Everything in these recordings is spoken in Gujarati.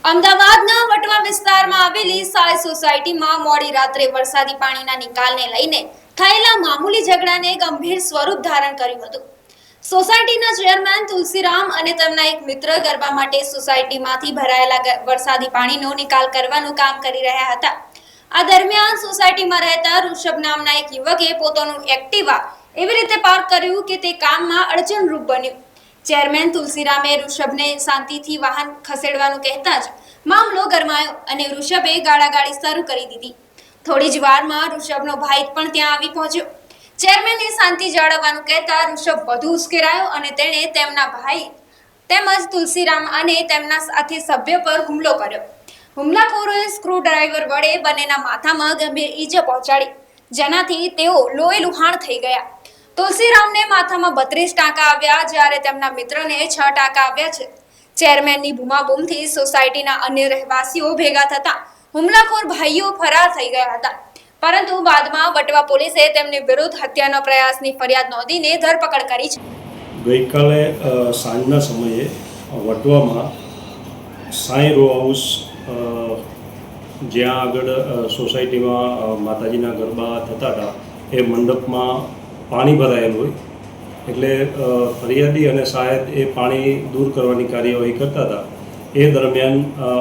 અમદાવાદના વટવા વિસ્તારમાં આવેલી સાય સોસાયટીમાં મોડી રાત્રે વરસાદી પાણીના નિકાલને લઈને થયેલા મામૂલી ઝઘડાને ગંભીર સ્વરૂપ ધારણ કર્યું હતું. સોસાયટીના ચેરમેન તુલસીરામ અને તેમના એક મિત્ર ગરબા માટે સોસાયટીમાંથી ભરાયેલા વરસાદી પાણીનો નિકાલ કરવાનું કામ કરી રહ્યા હતા. આ દરમિયાન સોસાયટીમાં રહેતા ઋષભ નામના એક યુવકે પોતાનું એક્ટિવા એવી રીતે પાર્ક કર્યું કે તે કામમાં અડચણરૂપ બન્યું. ચેરમેન તુલસીરામે ઋષભને શાંતિથી વાહન ખસેડવાનું કહેતા જ મામલો ગરમાયો અને ઋષભે ગાળાગાળી શરૂ કરી દીધી. થોડી જ વારમાં ઋષભનો ભાઈ પણ ત્યાં આવી પહોંચ્યો. ચેરમેને શાંતિ જાળવવાનું કહેતા ઋષભ વધુ ઉશ્કેરાયો અને તેણે તેમના ભાઈ તેમજ તુલસીરામ અને તેમના સાથી સભ્ય પર હુમલો કર્યો. હુમલાખોરોએ સ્ક્રૂ ડ્રાઈવર વડે બંનેના માથામાં ગંભીર ઈજા પહોંચાડી, જેનાથી તેઓ લોહી લુહાણ થઈ ગયા. તુલસીરામને માથામાં 32 ટાંકા આવ્યા, જ્યારે તેમના મિત્રને 6 ટાંકા આવ્યા છે. ચેરમેનની બૂમાબૂમથી સોસાયટીના અન્ય રહેવાસીઓ ભેગા થતા હુમલાખોર ભાઈઓ ફરાર થઈ ગયા હતા, પરંતુ બાદમાં વટવા પોલીસે તેમની વિરુદ્ધ હત્યાનો પ્રયાસની ફરિયાદ નોંધીને ધરપકડ કરી છે. ગઈકાલે સાંજના સમયે વટવામાં સાંઈ રો હાઉસ જ્યાં આગળ સોસાયટીમાં માતાજીના ગરબા થતા હતા એ મંડપમાં પાણી ભરાયેલું હોય, એટલે ફરિયાદી અને સાહેબ એ પાણી દૂર કરવાની કાર્યવાહી કરતા હતા. એ દરમિયાન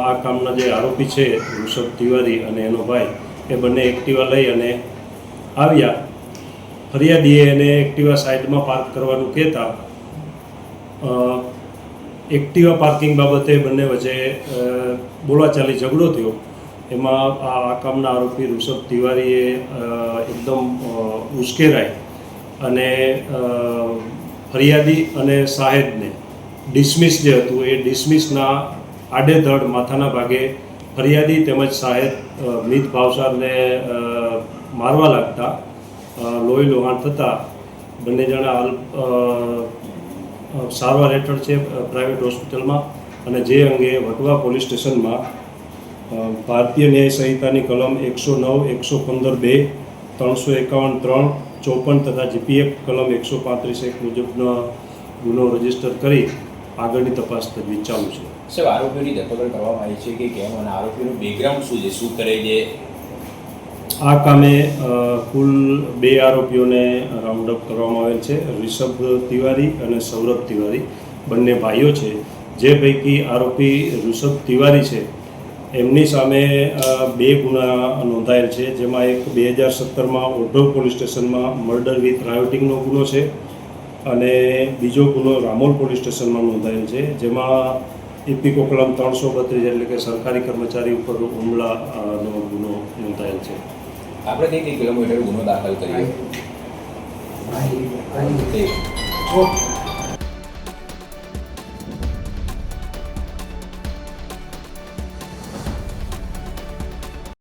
આ કામના જે આરોપી છે ઋષભ તિવારી અને એનો ભાઈ, એ બંને એક્ટિવા લઈ અને આવ્યા. ફરિયાદીએ એને એક્ટિવા સાઈડમાં પાર્ક કરવાનું કહેતા એક્ટિવા પાર્કિંગ બાબતે બંને વચ્ચે બોલાચાલી ઝઘડો થયો. એમાં આ કામના આરોપી ઋષભ તિવારીએ એકદમ ઉશ્કેરાય અને ફરિયાદી અને સાહેબને ડિસમિસ જે હતું એ ડિસમિસના આડેધડ માથાના ભાગે ફરિયાદી તેમજ સાહેબ મિત ભાવસારને મારવા લાગતા લોહી લોહાણ થતાં બંને જણા હાલ સારવાર હેઠળ છે પ્રાઇવેટ હોસ્પિટલમાં. અને જે અંગે વટવા પોલીસ સ્ટેશનમાં ભારતીય ન્યાય સંહિતાની કલમ 109, 115(2), 351(3), 54 તથા જીપીએફ કલમ 135(1) મુજબનો ગુનો રજીસ્ટર કરી આગળની તપાસ તજવીજ ચાલુ છે. સાહેબ, આરોપીઓની ધરપકડ કરવામાં આવી છે કે કેમ અને આરોપીનું બેકગ્રાઉન્ડ શું છે, શું કરે છે? આ કામે કુલ 2 આરોપીઓને રાઉન્ડ અપ કરવામાં આવેલ છે. ઋષભ તિવારી અને સૌરભ તિવારી બંને ભાઈઓ છે. જે પૈકી આરોપી ઋષભ તિવારી છે એમની સામે 2 ગુના નોંધાયેલ છે, જેમાં એક 2017માં ઓઢવ પોલીસ સ્ટેશનમાં મર્ડર વિથ રાયોટિંગનો ગુનો છે અને બીજો ગુનો રામોલ પોલીસ સ્ટેશનમાં નોંધાયેલ છે, જેમાં ઇપીકો કલમ 332 એટલે કે સરકારી કર્મચારી ઉપર હુમલાનો ગુનો નોંધાયેલ છે. આપણે કઈ કિલોમીટર ગુનો દાખલ કર્યો?